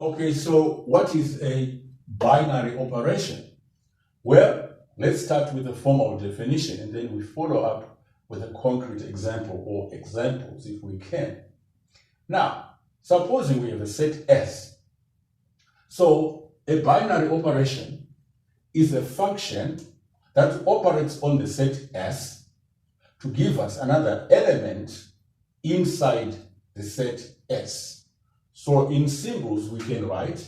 Okay, so what is a binary operation? Well, let's start with the formal definition and then we follow up with a concrete example or examples if we can. Now, supposing we have a set S. So a binary operation is a function that operates on the set S to give us another element inside the set S. So in symbols we can write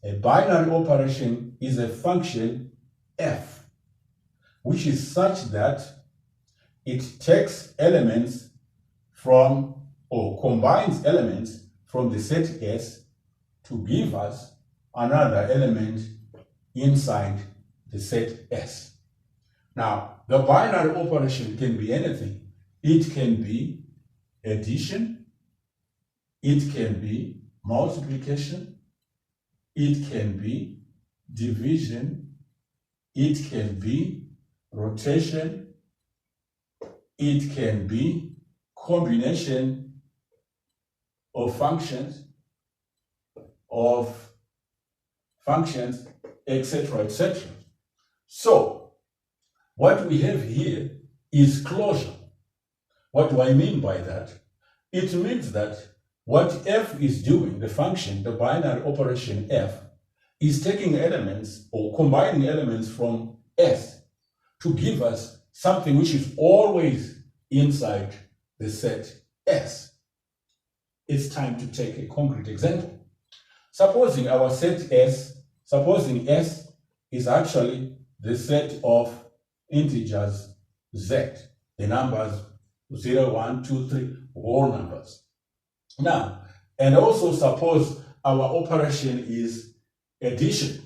a binary operation is a function f, which is such that it takes elements from or combines elements from the set S to give us another element inside the set S. Now, the binary operation can be anything. It can be addition, it can be multiplication, it can be division, it can be rotation, it can be combination of functions, etc., etc. So, what we have here is closure. What do I mean by that? It means that what f is doing, the function, the binary operation f, is taking elements or combining elements from S to give us something which is always inside the set S. It's time to take a concrete example. Supposing our set S, supposing S is actually the set of integers Z, the numbers 0, 1, 2, 3, whole numbers. Now, and also suppose our operation is addition.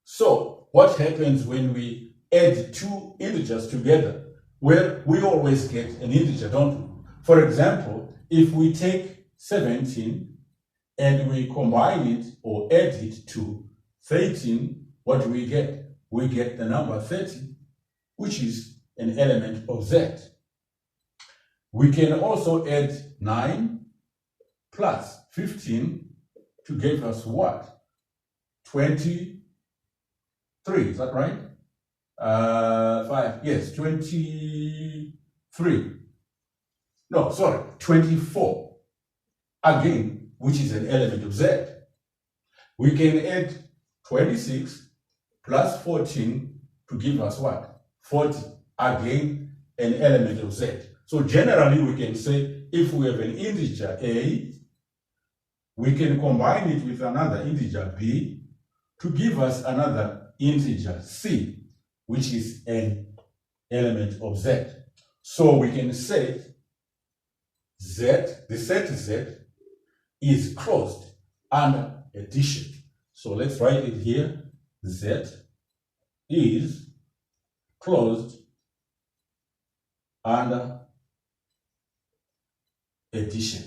So, what happens when we add two integers together? Well, we always get an integer, don't we? For example, if we take 17 and we combine it or add it to 13, what do we get? We get the number 30, which is an element of Z. We can also add 9 plus 15 to give us what? 23, is that right? 5, yes, 23. No, sorry, 24. Again, which is an element of Z. We can add 26 plus 14 to give us what? 40. Again, an element of Z. So generally, we can say if we have an integer A, we can combine it with another integer B to give us another integer C, which is an element of Z. So we can say Z, the set Z, is closed under addition. So let's write it here. Z is closed under addition.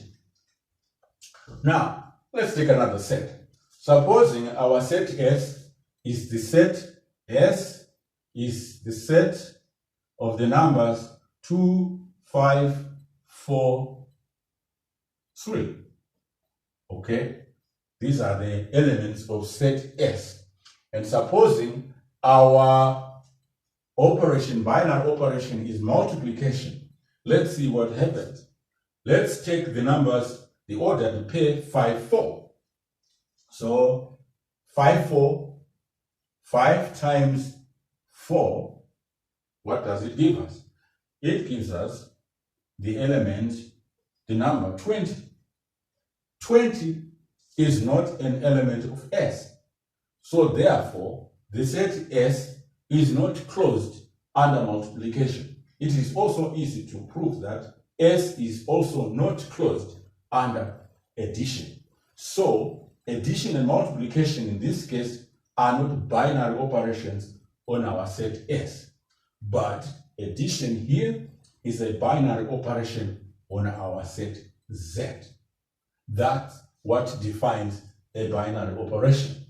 Now, let's take another set. Supposing our set S is the set of the numbers 2, 5, 4, 3. Okay? These are the elements of set S. And supposing our operation, binary operation, is multiplication, let's see what happens. Let's take the numbers, the ordered pair 5, 4. So 5, 4, 5 times 4, what does it give us? It gives us the element, the number 20. 20 is not an element of S. So therefore, the set S is not closed under multiplication. It is also easy to prove that S is also not closed under addition. So addition and multiplication in this case are not binary operations on our set S. But addition here is a binary operation on our set Z. That's what defines a binary operation.